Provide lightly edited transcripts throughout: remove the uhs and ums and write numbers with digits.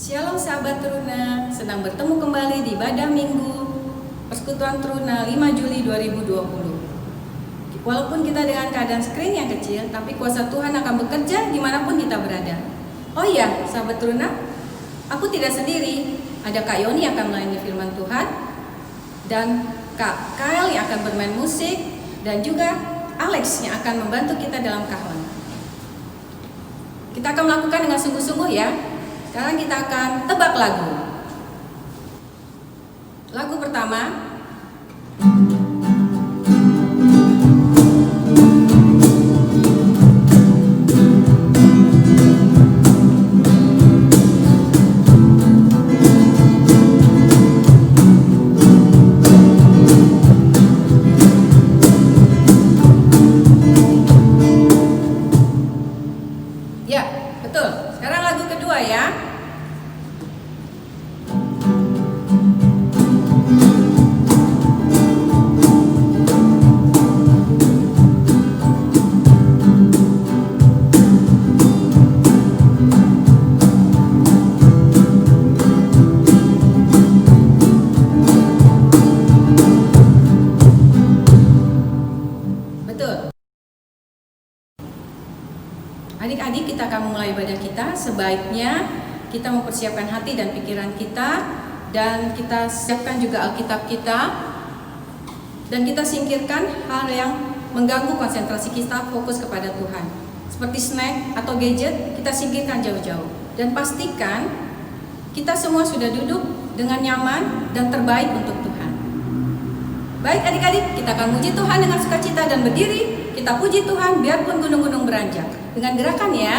Shalom sahabat Teruna, senang bertemu kembali di ibadah Minggu Persekutuan Teruna 5 Juli 2020. Walaupun kita dengan keadaan screen yang kecil, tapi kuasa Tuhan akan bekerja dimanapun kita berada. Oh iya, sahabat Teruna, aku tidak sendiri. Ada Kak Yoni yang akan melayani firman Tuhan, dan Kak Kyle yang akan bermain musik, dan juga Alex yang akan membantu kita dalam kahon. Kita akan melakukan dengan sungguh-sungguh ya. Sekarang kita akan tebak lagu. Lagu pertama, ya betul. Sekarang lagu kedua ya. Betul. Adik-adik, kita akan memulai ibadah kita. Sebaiknya kita mempersiapkan hati dan pikiran kita, dan kita siapkan juga Alkitab kita, dan kita singkirkan hal yang mengganggu konsentrasi kita fokus kepada Tuhan, seperti snack atau gadget. Kita singkirkan jauh-jauh, dan pastikan kita semua sudah duduk dengan nyaman dan terbaik untuk Tuhan. Baik adik-adik, kita akan puji Tuhan dengan sukacita dan berdiri. Kita puji Tuhan biarpun gunung-gunung beranjak. Dengan gerakan ya.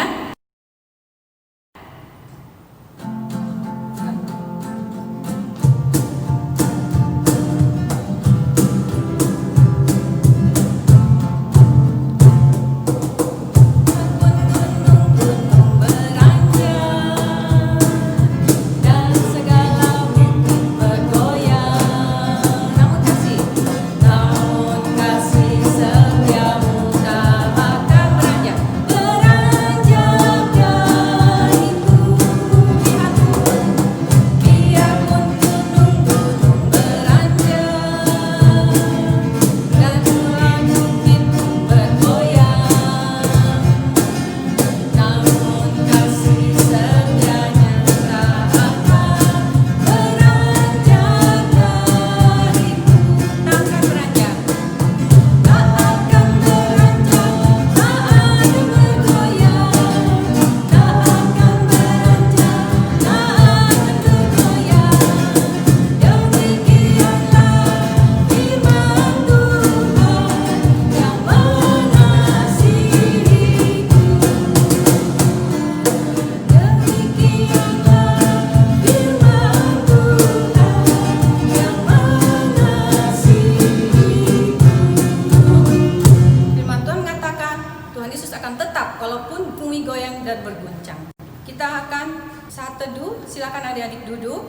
Walaupun bumi goyang dan berguncang. Kita akan saat teduh. Silakan adik-adik duduk.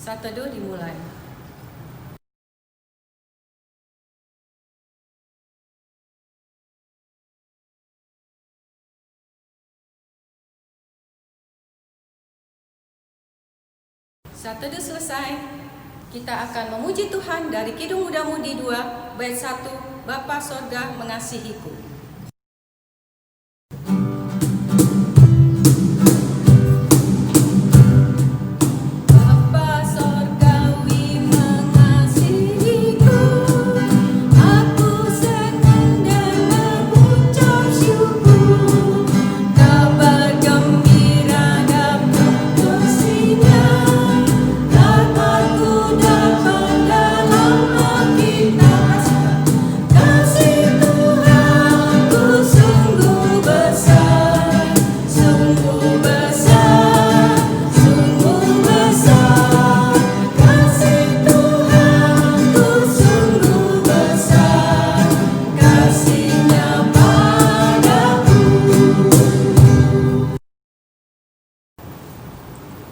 Saat teduh dimulai. Saat teduh selesai, kita akan memuji Tuhan dari Kidung Muda-Mudi 2 bait 1, Bapa Sorga mengasihiku.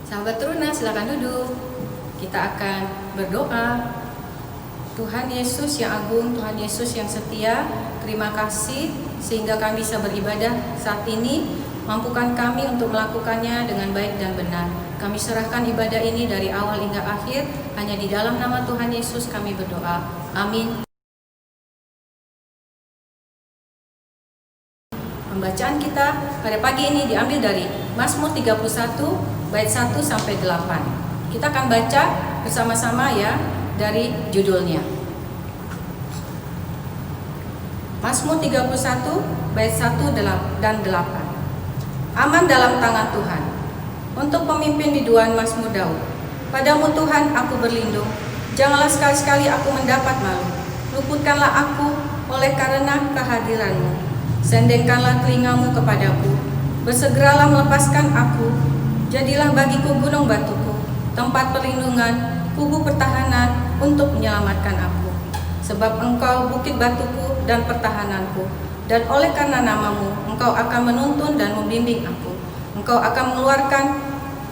Sahabat Teruna, silakan duduk. Kita akan berdoa. Tuhan Yesus yang agung, Tuhan Yesus yang setia, terima kasih sehingga kami bisa beribadah saat ini Mampukan kami untuk melakukannya dengan baik dan benar. Kami serahkan ibadah ini dari awal hingga akhir, hanya di dalam nama Tuhan Yesus kami berdoa. Amin. Pembacaan kita pada pagi ini diambil dari Mazmur 31 bait 1 sampai 8. Kita akan baca bersama-sama ya dari judulnya. Mazmur 31 bait 1 dan 8. Aman dalam tangan Tuhan. Untuk pemimpin biduan Mazmur Daud. Padamu Tuhan aku berlindung, janganlah sekali-sekali aku mendapat malu. Luputkanlah aku oleh karena kehadiran-Mu. Sendengkanlah telingamu kepadaku, bersegeralah melepaskan aku. Jadilah bagiku gunung batuku, tempat perlindungan, kubu pertahanan untuk menyelamatkan aku. Sebab Engkau bukit batuku dan pertahananku, dan oleh karena namamu, Engkau akan menuntun dan membimbing aku. Engkau akan mengeluarkan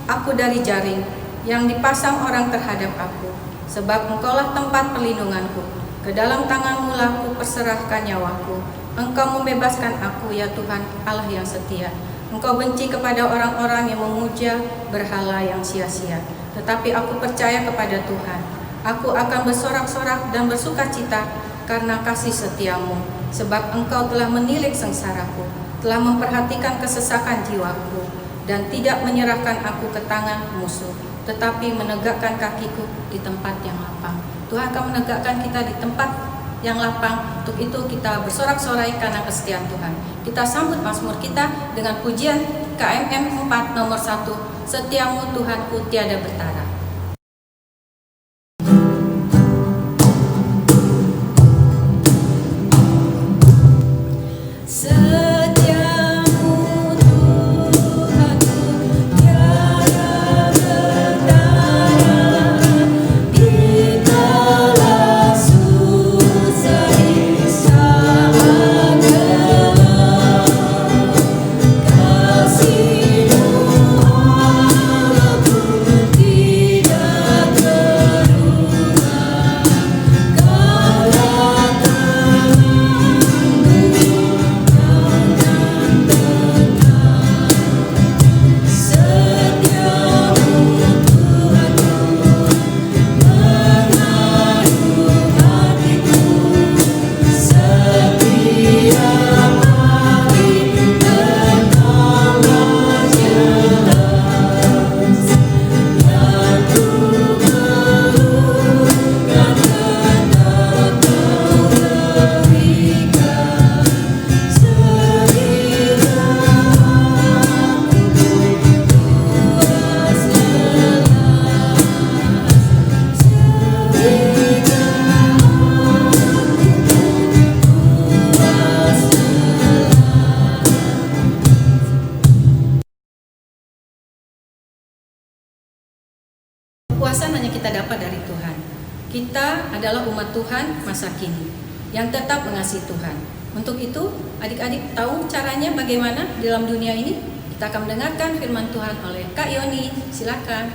aku dari jaring yang dipasang orang terhadap aku. Sebab Engkaulah tempat perlindunganku, ke dalam tangan-Mu lah ku perserahkan nyawaku. Engkau membebaskan aku ya Tuhan Allah yang setia. Engkau benci kepada orang-orang yang memuja berhala yang sia-sia. Tetapi aku percaya kepada Tuhan. Aku akan bersorak-sorak dan bersukacita karena kasih setiamu, sebab Engkau telah menilik sengsaraku, telah memperhatikan kesesakan jiwaku, dan tidak menyerahkan aku ke tangan musuh, tetapi menegakkan kakiku di tempat yang lapang. Tuhan akan menegakkan kita di tempat yang lapang. Untuk itu kita bersorak-sorai karena kesetiaan Tuhan. Kita sambut Mazmur kita dengan pujian KMM 4 nomor 1, Setiamu Tuhanku tiada bertara. Kepuasan hanya kita dapat dari Tuhan. Kita adalah umat Tuhan masa kini yang tetap mengasihi Tuhan. Untuk itu, adik-adik tahu caranya bagaimana di dalam dunia ini? Kita akan mendengarkan firman Tuhan oleh Kak Yoni. Silakan.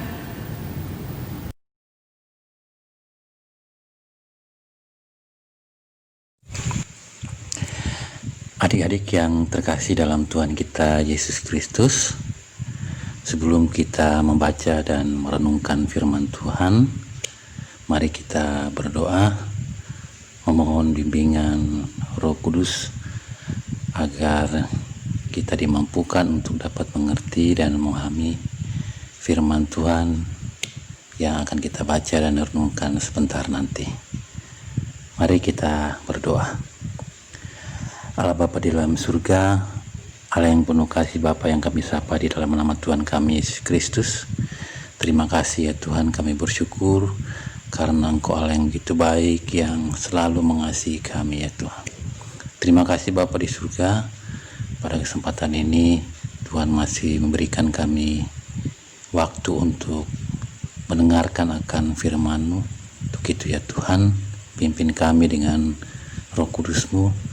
Adik-adik yang terkasih dalam Tuhan kita Yesus Kristus, sebelum kita membaca dan merenungkan firman Tuhan, mari kita berdoa memohon bimbingan Roh Kudus agar kita dimampukan untuk dapat mengerti dan memahami firman Tuhan yang akan kita baca dan renungkan sebentar nanti. Mari kita berdoa. Allah Bapa di dalam surga, Allah yang penuh kasih Bapa yang kami sapa di dalam nama Tuhan kami Yesus Kristus. Terima kasih ya Tuhan, kami bersyukur karena Engkau Allah yang begitu baik, yang selalu mengasihi kami ya Tuhan. Terima kasih Bapa di surga, pada kesempatan ini Tuhan masih memberikan kami waktu untuk mendengarkan akan firman-Mu. Untuk itu ya Tuhan, pimpin kami dengan Roh Kudus-Mu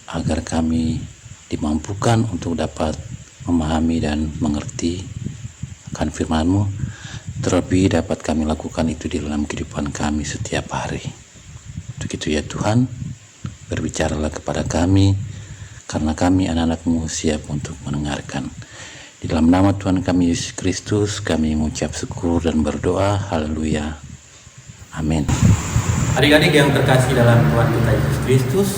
agar kami dimampukan untuk dapat memahami dan mengerti akan firman-Mu, terlebih dapat kami lakukan itu di dalam kehidupan kami setiap hari. Untuk itu ya Tuhan, berbicaralah kepada kami, karena kami anak-anak-Mu siap untuk mendengarkan. Di dalam nama Tuhan kami Yesus Kristus, kami mengucap syukur dan berdoa. Haleluya. Amin. Adik-adik yang terkasih dalam Tuhan kita Yesus Kristus,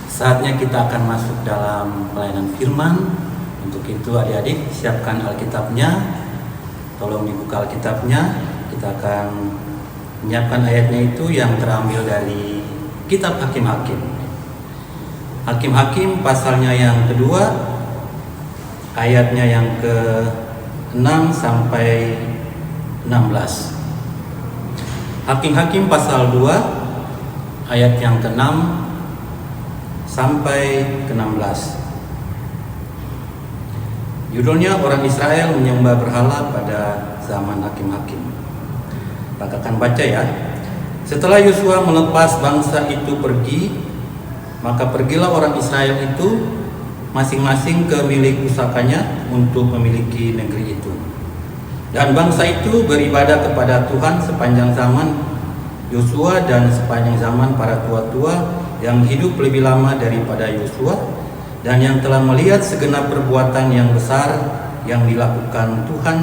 saatnya kita akan masuk dalam pelayanan firman. Untuk itu adik-adik siapkan Alkitabnya, tolong dibuka Alkitabnya. Kita akan menyiapkan ayatnya itu yang terambil dari kitab Hakim-Hakim. Hakim-Hakim pasalnya yang kedua, ayatnya yang ke-6 sampai 16. Hakim-Hakim pasal 2 ayat yang ke-6 sampai ke-16. Judulnya orang Israel menyembah berhala pada zaman Hakim-Hakim. Maka akan baca ya. Setelah Yosua melepas bangsa itu pergi, maka pergilah orang Israel itu masing-masing ke milik pusakanya untuk memiliki negeri itu. Dan bangsa itu beribadah kepada Tuhan sepanjang zaman Yosua dan sepanjang zaman para tua-tua yang hidup lebih lama daripada Yosua dan yang telah melihat segenap perbuatan yang besar yang dilakukan Tuhan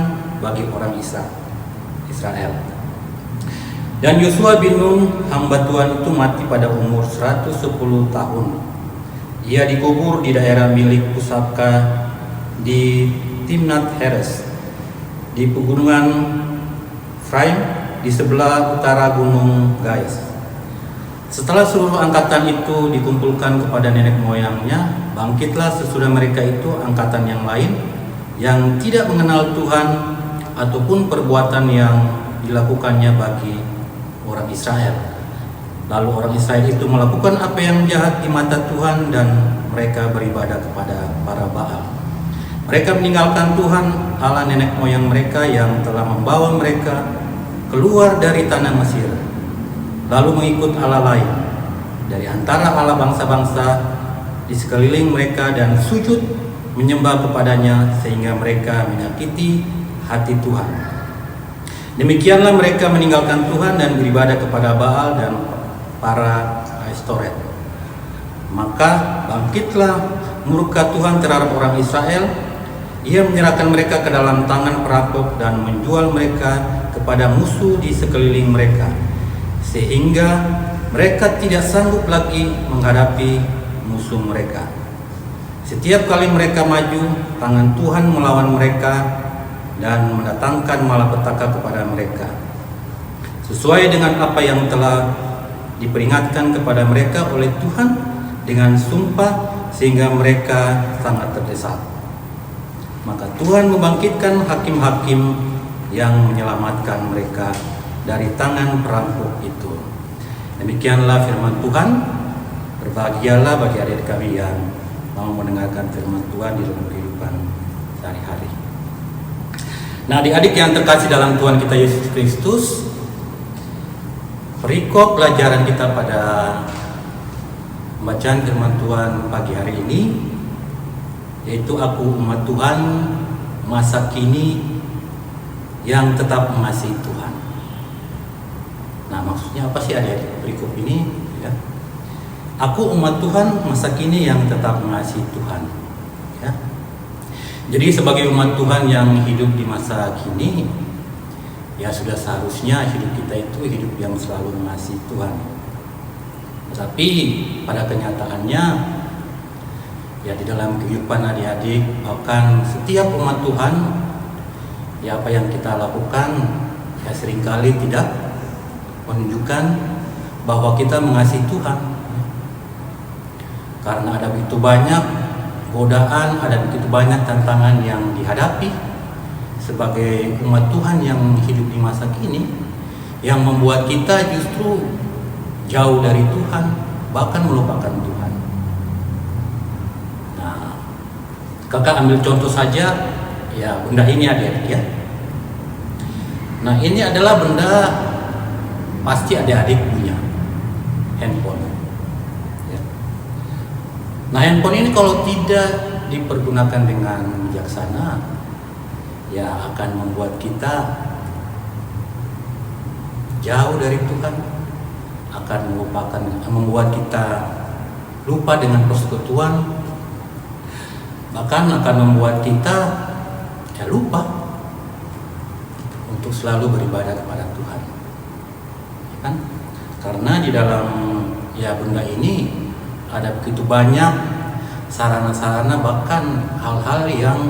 bagi orang Israel. Dan Yosua bin Nun, hamba Tuhan itu mati pada umur 110 tahun. Ia dikubur di daerah milik pusaka di Timnat Heres, di pegunungan Efraim, di sebelah utara gunung Gais. Setelah seluruh angkatan itu dikumpulkan kepada nenek moyangnya, bangkitlah sesudah mereka itu angkatan yang lain yang tidak mengenal Tuhan ataupun perbuatan yang dilakukannya bagi orang Israel. Lalu orang Israel itu melakukan apa yang jahat di mata Tuhan dan mereka beribadah kepada para Baal. Mereka meninggalkan Tuhan Allah nenek moyang mereka yang telah membawa mereka keluar dari tanah Mesir, lalu mengikut Allah lain dari antara Allah bangsa-bangsa di sekeliling mereka dan sujud menyembah kepadanya sehingga mereka menyakiti hati Tuhan. Demikianlah mereka meninggalkan Tuhan dan beribadah kepada Baal dan para Astoret. Maka bangkitlah murka Tuhan terhadap orang Israel. Ia menyerahkan mereka ke dalam tangan perampok dan menjual mereka kepada musuh di sekeliling mereka, sehingga mereka tidak sanggup lagi menghadapi musuh mereka. Setiap kali mereka maju, tangan Tuhan melawan mereka dan mendatangkan malapetaka kepada mereka, sesuai dengan apa yang telah diperingatkan kepada mereka oleh Tuhan dengan sumpah, sehingga mereka sangat terdesak. Maka Tuhan membangkitkan hakim-hakim yang menyelamatkan mereka dari tangan perampok itu. Demikianlah firman Tuhan. Berbahagialah bagi adik kami yang mau mendengarkan firman Tuhan di dalam kehidupan sehari-hari. Nah, adik-adik yang terkasih dalam Tuhan kita Yesus Kristus, perikop pelajaran kita pada bacaan firman Tuhan pagi hari ini, yaitu aku umat Tuhan masa kini yang tetap mengasihi Tuhan. Nah, maksudnya apa sih adik-adik perikop ini? Ya. Aku umat Tuhan masa kini yang tetap mengasihi Tuhan. Ya. Jadi sebagai umat Tuhan yang hidup di masa kini, ya sudah seharusnya hidup kita itu hidup yang selalu mengasihi Tuhan. Tetapi pada kenyataannya, ya di dalam kehidupan adik-adik, bahkan setiap umat Tuhan, ya apa yang kita lakukan, ya seringkali tidak menunjukkan bahwa kita mengasihi Tuhan. Karena ada begitu banyak godaan, ada begitu banyak tantangan yang dihadapi sebagai umat Tuhan yang hidup di masa kini, yang membuat kita justru jauh dari Tuhan, bahkan melupakan Tuhan. Nah, kakak ambil contoh saja, ya benda ini adik-adik ya. Nah, ini adalah benda pasti adik-adik punya, handphone. Nah, handphone ini kalau tidak dipergunakan dengan bijaksana, ya akan membuat kita jauh dari Tuhan, akan membuat kita lupa dengan persekutuan, bahkan akan membuat kita lupa untuk selalu beribadah kepada Tuhan, ya kan? Karena di dalam benda ini ada begitu banyak sarana-sarana, bahkan hal-hal yang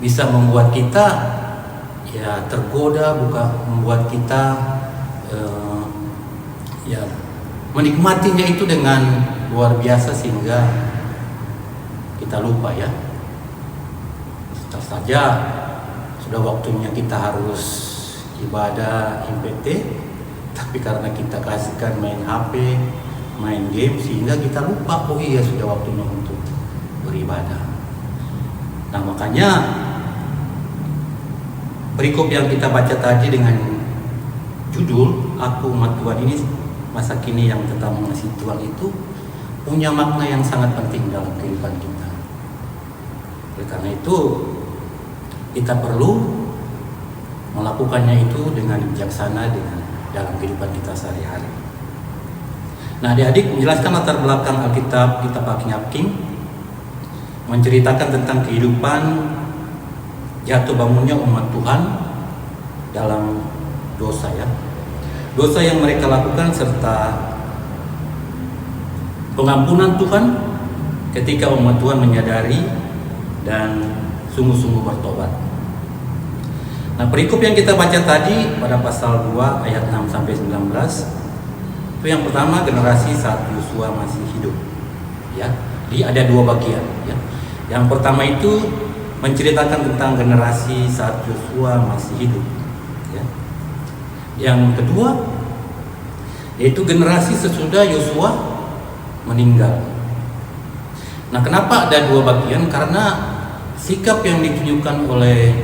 bisa membuat kita tergoda, bukan membuat kita menikmatinya itu dengan luar biasa sehingga kita lupa ya. Terus saja sudah waktunya kita harus ibadah MPT, tapi karena kita kasihkan main HP, main game, sehingga kita lupa, oh iya sudah waktunya untuk beribadah. Nah makanya perikop yang kita baca tadi dengan judul Aku Umat Tuhan ini masa kini yang tetap mengasihi Tuhan itu punya makna yang sangat penting dalam kehidupan kita. Oleh karena itu kita perlu melakukannya itu dengan bijaksana dalam kehidupan kita sehari-hari. Nah, adik-adik, menjelaskan latar belakang Alkitab kitab Hakim menceritakan tentang kehidupan jatuh bangunnya umat Tuhan dalam dosa ya. Dosa yang mereka lakukan serta pengampunan Tuhan ketika umat Tuhan menyadari dan sungguh-sungguh bertobat. Nah, perikop yang kita baca tadi pada pasal 2 ayat 6 sampai 19 itu yang pertama generasi saat Yosua masih hidup. Ya. Jadi ada dua bagian ya. Yang pertama itu menceritakan tentang generasi saat Yosua masih hidup. Ya. Yang kedua yaitu generasi sesudah Yosua meninggal. Nah, kenapa ada dua bagian? Karena sikap yang ditunjukkan oleh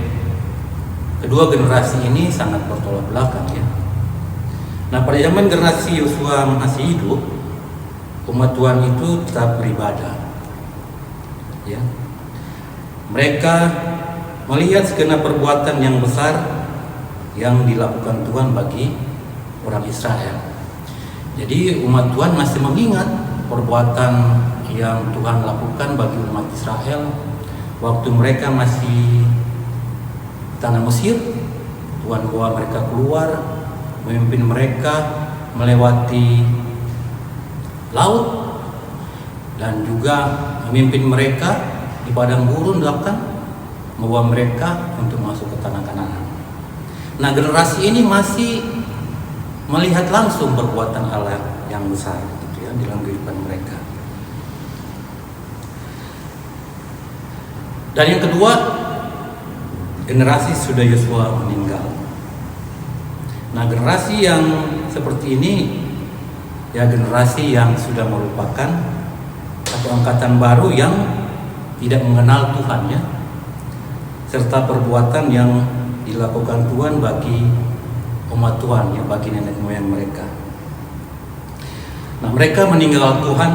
kedua generasi ini sangat bertolak belakang ya. Nah, pada zaman generasi Yosua masih hidup, umat Tuhan itu tetap beribadah. Ya. Mereka melihat segenap perbuatan yang besar yang dilakukan Tuhan bagi orang Israel. Jadi umat Tuhan masih mengingat perbuatan yang Tuhan lakukan bagi umat Israel waktu mereka masih tanah Mesir. Tuhan bawa mereka keluar, memimpin mereka melewati laut, dan juga memimpin mereka di padang gurun bahkan membawa mereka untuk masuk ke tanah Kanaan. Nah, generasi ini masih melihat langsung perbuatan Allah yang besar gitu ya dalam kehidupan mereka. Dan yang kedua, generasi sudah Yosua meninggal. Nah, generasi yang seperti ini ya generasi yang sudah merupakan atau angkatan baru yang tidak mengenal Tuhan ya, serta perbuatan yang dilakukan Tuhan bagi umat Tuhan ya, bagi nenek moyang mereka. Nah, mereka meninggal Tuhan,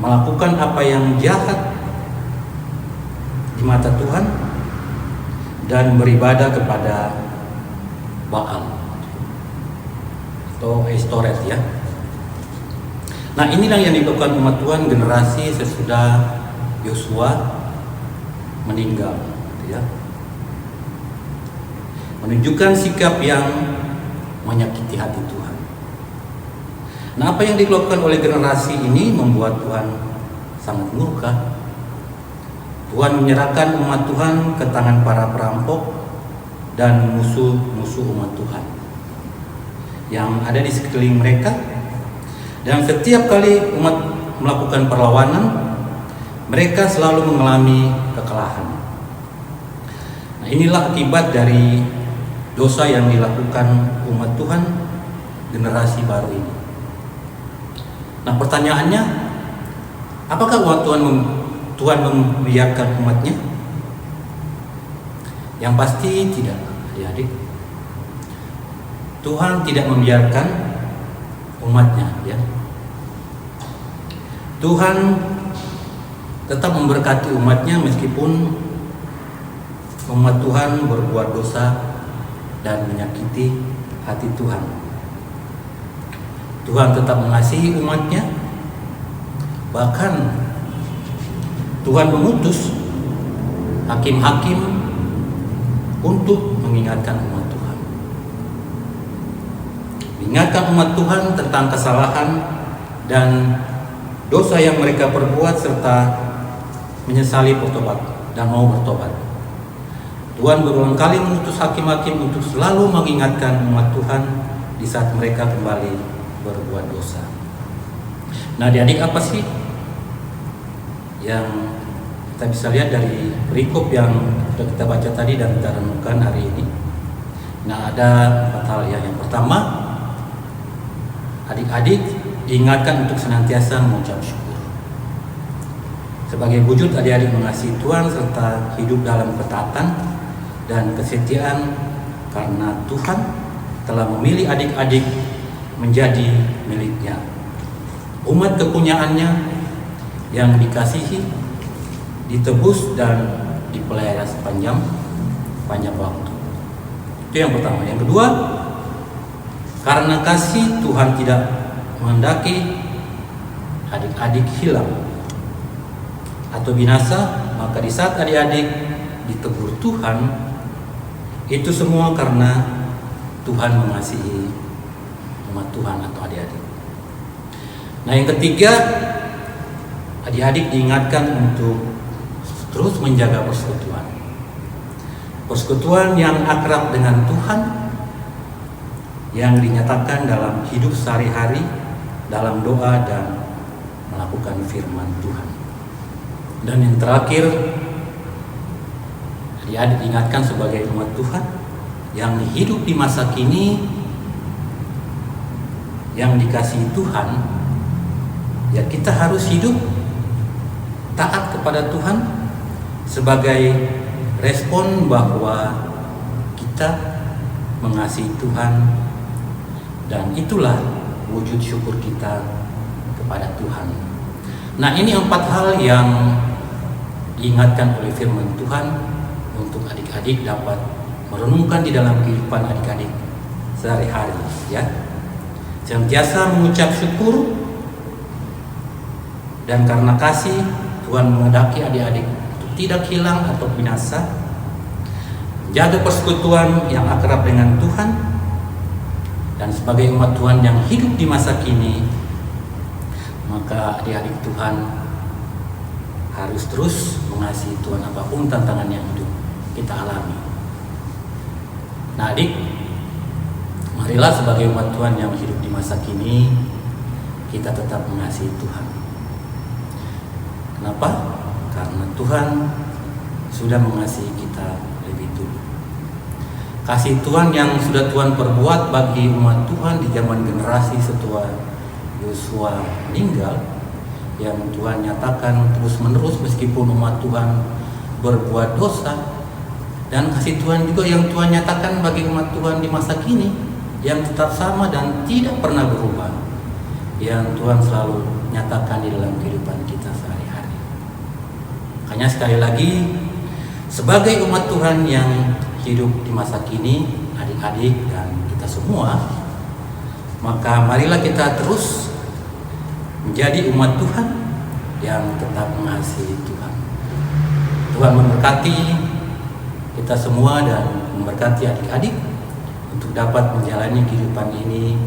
melakukan apa yang jahat di mata Tuhan dan beribadah kepada Baal atau Astoret ya. Nah, inilah yang dilakukan umat Tuhan generasi sesudah Yosua meninggal ya. Menunjukkan sikap yang menyakiti hati Tuhan. Nah, apa yang dilakukan oleh generasi ini membuat Tuhan sangat murka. Tuhan menyerahkan umat Tuhan ke tangan para perampok dan musuh-musuh umat Tuhan yang ada di sekeliling mereka. Dan setiap kali umat melakukan perlawanan, mereka selalu mengalami kekalahan. Nah, inilah akibat dari dosa yang dilakukan umat Tuhan generasi baru ini. Nah, pertanyaannya, apakah umat Tuhan membiarkan umatnya? Yang pasti tidak, adik. Tuhan tidak membiarkan umatnya ya. Tuhan tetap memberkati umatnya meskipun umat Tuhan berbuat dosa dan menyakiti hati Tuhan. Tuhan tetap mengasihi umatnya, bahkan Tuhan mengutus hakim-hakim untuk mengingatkan umat Tuhan. Mengingatkan umat Tuhan tentang kesalahan dan dosa yang mereka perbuat serta menyesali bertobat dan mau bertobat. Tuhan berulang kali mengutus hakim-hakim untuk selalu mengingatkan umat Tuhan di saat mereka kembali berbuat dosa. Nah, adik-adik, apa sih yang kita bisa lihat dari perikop yang sudah kita baca tadi dan kita renungkan hari ini? Nah, ada 4 hal ya. Yang pertama, adik-adik diingatkan untuk senantiasa mengucap syukur. Sebagai wujud adik-adik mengasihi Tuhan serta hidup dalam ketaatan dan kesetiaan karena Tuhan telah memilih adik-adik menjadi miliknya, umat kepunyaannya yang dikasihi, ditebus dan dipelihara sepanjang waktu. Itu yang pertama. Yang kedua, karena kasih Tuhan tidak menghendaki adik-adik hilang atau binasa, maka di saat adik-adik ditegur Tuhan, itu semua karena Tuhan mengasihi umat Tuhan atau adik-adik. Nah, yang ketiga, adik-adik diingatkan untuk terus menjaga persekutuan. Persekutuan yang akrab dengan Tuhan, yang dinyatakan dalam hidup sehari-hari, dalam doa dan melakukan firman Tuhan. Dan yang terakhir, adik-adik diingatkan sebagai umat Tuhan yang hidup di masa kini, yang dikasihi Tuhan, ya kita harus hidup taat kepada Tuhan sebagai respon bahwa kita mengasihi Tuhan, dan itulah wujud syukur kita kepada Tuhan. Nah, ini 4 hal yang diingatkan oleh firman Tuhan untuk adik-adik dapat merenungkan di dalam kehidupan adik-adik sehari-hari, ya. Senantiasa mengucap syukur, dan karena kasih Tuhan menghendaki adik-adik untuk tidak hilang atau binasa. Jaga persekutuan yang akrab dengan Tuhan, dan sebagai umat Tuhan yang hidup di masa kini, maka adik-adik Tuhan harus terus mengasihi Tuhan apapun tantangan yang hidup kita alami. Nah, adik, marilah sebagai umat Tuhan yang hidup di masa kini, kita tetap mengasihi Tuhan. Kenapa? Karena Tuhan sudah mengasihi kita lebih dulu. Kasih Tuhan yang sudah Tuhan perbuat bagi umat Tuhan di zaman generasi setelah Yosua meninggal, yang Tuhan nyatakan terus-menerus meskipun umat Tuhan berbuat dosa, dan kasih Tuhan juga yang Tuhan nyatakan bagi umat Tuhan di masa kini, yang tetap sama dan tidak pernah berubah, yang Tuhan selalu nyatakan di dalam kehidupan kita sehari-hari. Makanya sekali lagi, sebagai umat Tuhan yang hidup di masa kini, adik-adik dan kita semua, maka marilah kita terus menjadi umat Tuhan yang tetap mengasihi Tuhan. Tuhan memberkati kita semua dan memberkati adik-adik untuk dapat menjalani kehidupan ini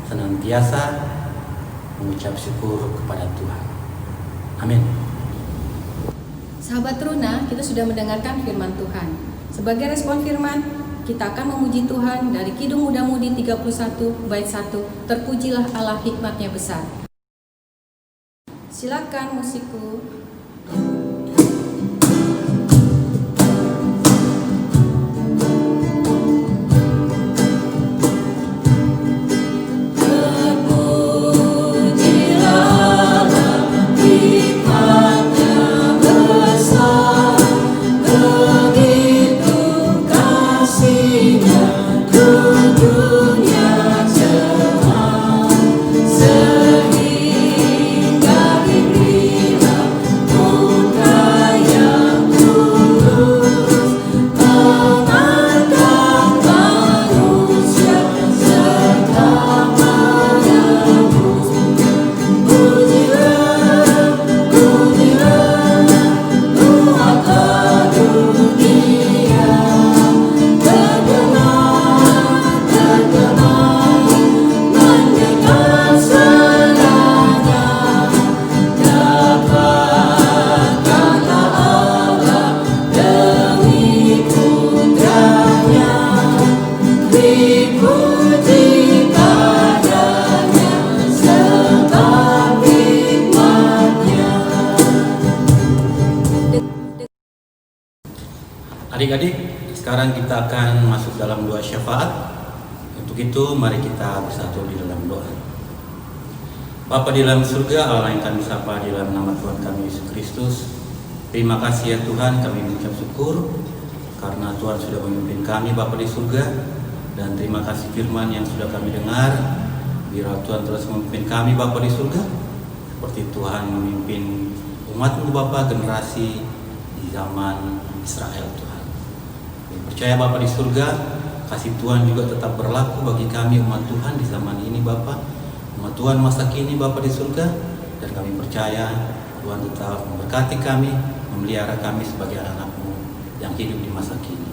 senantiasa mengucap syukur kepada Tuhan. Amin. Sahabat Teruna, kita sudah mendengarkan firman Tuhan. Sebagai respon firman, kita akan memuji Tuhan dari Kidung Muda-Mudi 31 bait 1, terpujilah Allah hikmatnya besar. Silakan musikku. Sehingga diberilah Adik-adik, sekarang kita akan masuk dalam doa syafaat. Untuk itu mari kita bersatu di dalam doa. Bapa di dalam surga, Allah yang kami sapa di dalam nama Tuhan kami Yesus Kristus. Terima kasih ya Tuhan, kami mengucap syukur karena Tuhan sudah memimpin kami Bapa di surga. Dan terima kasih firman yang sudah kami dengar. Biar Tuhan terus memimpin kami Bapa di surga, seperti Tuhan memimpin umat-Mu Bapa generasi di zaman Israel Tuhan. Kami percaya Bapa di surga, kasih Tuhan juga tetap berlaku bagi kami umat Tuhan di zaman ini Bapa. Umat Tuhan masa kini Bapa di surga, dan kami percaya Tuhan tetap memberkati kami, memelihara kami sebagai anak-Mu yang hidup di masa kini.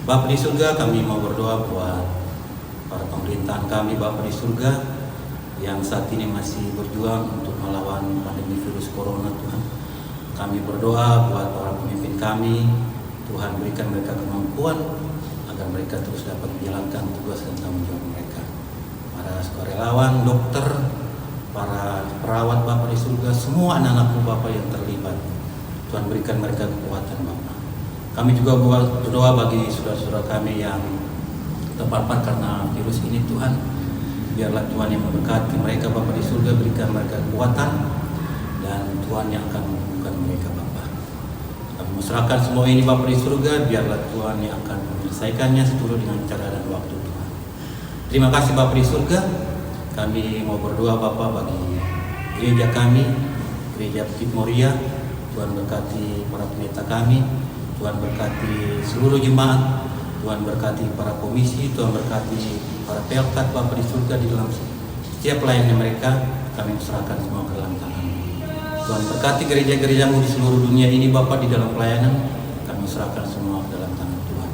Bapa di surga, kami mau berdoa buat para pemerintahan kami Bapa di surga yang saat ini masih berjuang untuk melawan pandemi virus corona Tuhan. Kami berdoa buat para pemimpin kami, Tuhan berikan mereka kemampuan agar mereka terus dapat menjalankan tugas dan tanggung jawab mereka. Para sukarelawan, dokter, para perawat Bapa di surga, semua anak-anak-Mu Bapa yang terlibat, Tuhan berikan mereka kekuatan Bapa. Kami juga berdoa bagi saudara-saudara kami yang terpapar karena virus ini Tuhan. Biarlah Tuhan yang memberkati mereka Bapa di surga, berikan mereka kekuatan, dan Tuhan yang akan menyembuhkan mereka Bapa. Kami serahkan semua ini Bapa di surga, biarlah Tuhan yang akan menyelesaikannya seturut dengan cara dan waktu Tuhan. Terima kasih Bapa di surga. Kami mau berdoa Bapa bagi gereja kami, Gereja Bukit Moria. Tuhan berkati para pendeta kami, Tuhan berkati seluruh jemaat, Tuhan berkati para komisi, Tuhan berkati para pelkat Bapa di surga di dalam setiap pelayanan mereka. Kami serahkan semua ke dalam tangan-Mu. Tuhan berkati gereja-gereja-Mu di seluruh dunia ini Bapa di dalam pelayanan. Kami serahkan semua ke dalam tangan Tuhan.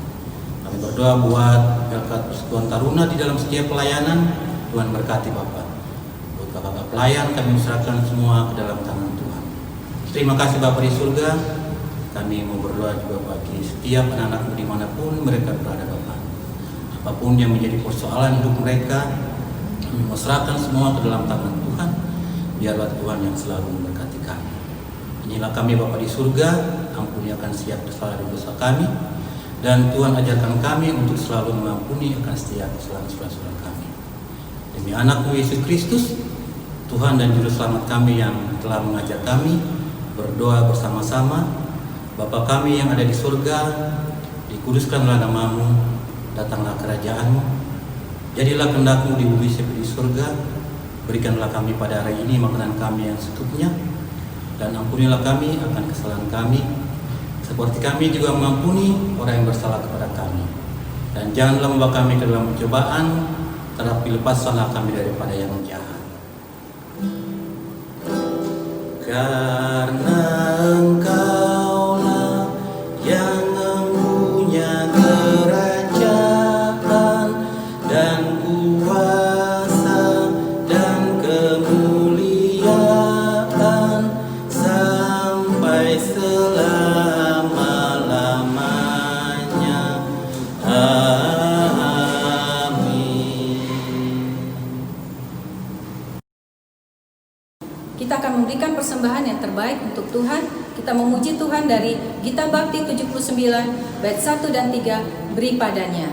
Kami berdoa buat pelkat Persekutuan Taruna di dalam setiap pelayanan. Tuhan berkati Bapa. Buat Bapak-Bapak pelayan, kami serahkan semua ke dalam tangan Tuhan. Terima kasih Bapa di surga. Kami mau berdoa juga bagi setiap anak-anak-Mu dimanapun mereka berada Bapa. Apapun yang menjadi persoalan hidup mereka, kami mau serahkan semua ke dalam tangan Tuhan. Biarlah Tuhan yang selalu memberkati kami. Inilah kami Bapa di surga, ampuni akan setiap dosa kami, dan Tuhan ajarkan kami untuk selalu mengampuni akan setiap kesalahan-kesalahan kami. Demi anak-Mu Yesus Kristus, Tuhan dan Juru Selamat kami yang telah mengajar kami berdoa bersama-sama. Bapa kami yang ada di surga, dikuduskanlah nama-Mu, datanglah kerajaan-Mu, jadilah kehendak-Mu di bumi seperti di surga. Berikanlah kami pada hari ini makanan kami yang secukupnya, dan ampunilah kami akan kesalahan kami, seperti kami juga mengampuni orang yang bersalah kepada kami. Dan janganlah membawa kami ke dalam pencobaan, tetapi lepaskanlah kami daripada yang jahat. Karena Engkaulah yang mempunyai kerajaan dan kuasa dan kemuliaan sampai selama-lamanya. Kita akan memberikan persembahan yang terbaik untuk Tuhan. Kita memuji Tuhan dari Gita Bakti 79 bait 1 dan 3, beri padanya.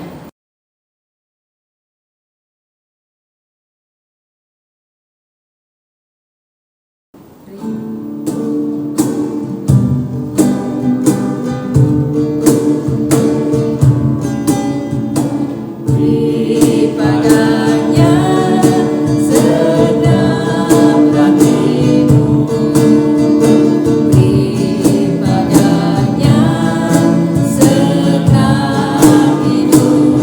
Hidup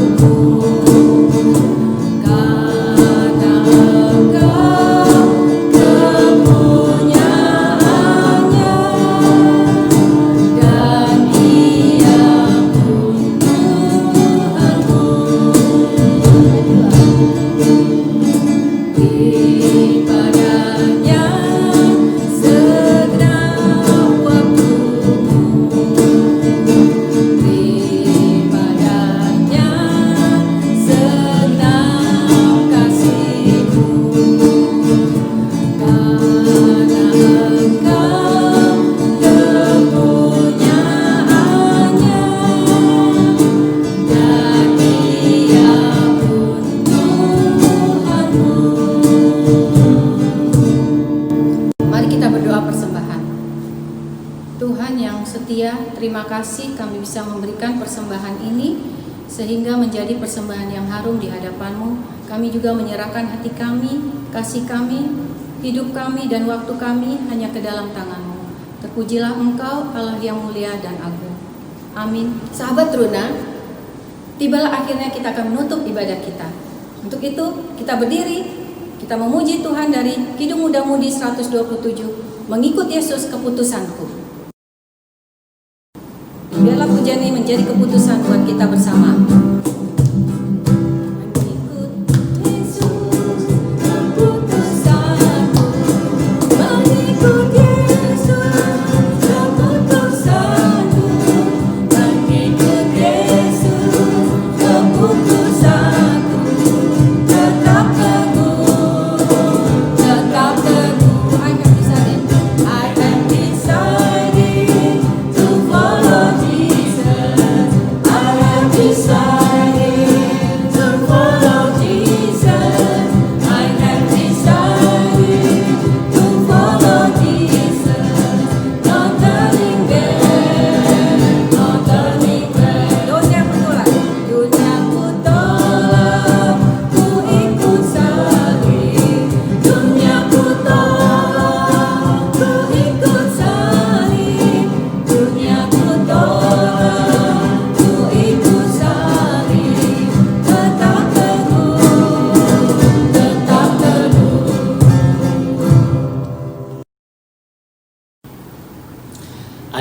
setia, terima kasih kami bisa memberikan persembahan ini sehingga menjadi persembahan yang harum di hadapan-Mu. Kami juga menyerahkan hati kami, kasih kami, hidup kami dan waktu kami hanya ke dalam tangan-Mu. Terpujilah Engkau, Allah yang mulia dan agung. Amin. Sahabat Teruna, tibalah akhirnya kita akan menutup ibadah kita. Untuk itu, kita berdiri, kita memuji Tuhan dari Kidung Muda-Mudi 127, mengikut Yesus keputusanku. Biarlah pujian ini menjadi keputusan buat kita bersama.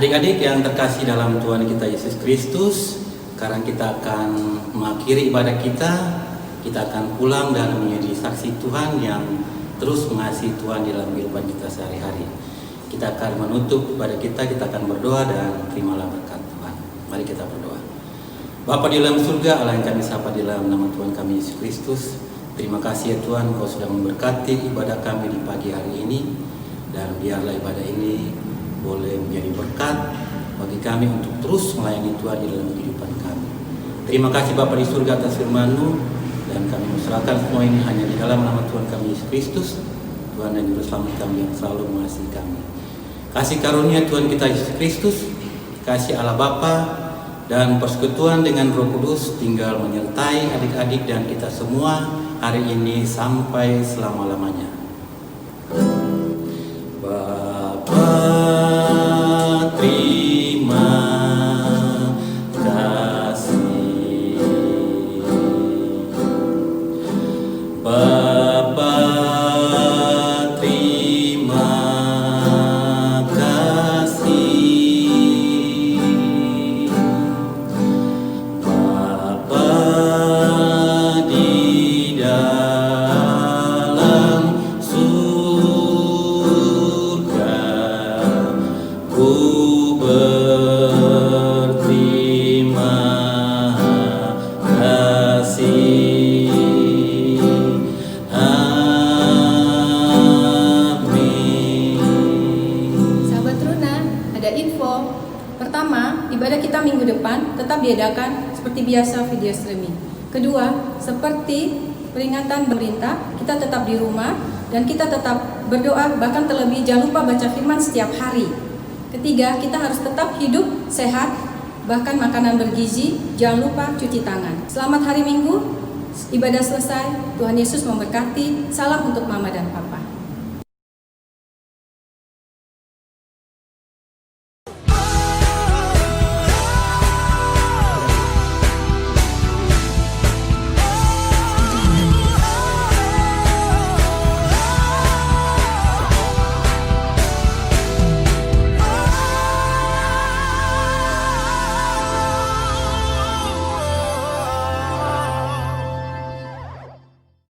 Adik-adik yang terkasih dalam Tuhan kita Yesus Kristus, sekarang kita akan mengakhiri ibadah kita. Kita akan pulang dan menjadi saksi Tuhan yang terus mengasihi Tuhan dalam kehidupan kita sehari-hari. Kita akan menutup ibadah kita akan berdoa dan terimalah berkat Tuhan. Mari kita berdoa. Bapa di dalam surga, Allah yang kami sapa di dalam nama Tuhan kami Yesus Kristus, terima kasih ya Tuhan, Kau sudah memberkati ibadah kami di pagi hari ini, dan biarlah ibadah ini boleh menjadi berkat bagi kami untuk terus melayani Tuhan di dalam kehidupan kami. Terima kasih Bapa di surga atas firman-Mu, dan kami serahkan semua ini hanya di dalam nama Tuhan kami Yesus Kristus, Tuhan dan Juru Selamat kami yang selalu mengasihi kami. Kasih karunia Tuhan kita Yesus Kristus, kasih Allah Bapa, dan persekutuan dengan Roh Kudus tinggal menyertai adik-adik dan kita semua hari ini sampai selama-lamanya. Terima kasih Bapa, terima kasih Bapa di dalam surga, ku berterima kasih. Amin. Sahabat Teruna, ada info. Pertama, ibadah kita minggu depan tetap diadakan seperti biasa video streaming. Kedua, seperti peringatan pemerintah, kita tetap di rumah dan kita tetap berdoa, bahkan terlebih jangan lupa baca firman setiap hari. Ketiga, kita harus tetap hidup sehat, bahkan makanan bergizi, jangan lupa cuci tangan. Selamat hari Minggu, ibadah selesai, Tuhan Yesus memberkati, salam untuk Mama dan Papa.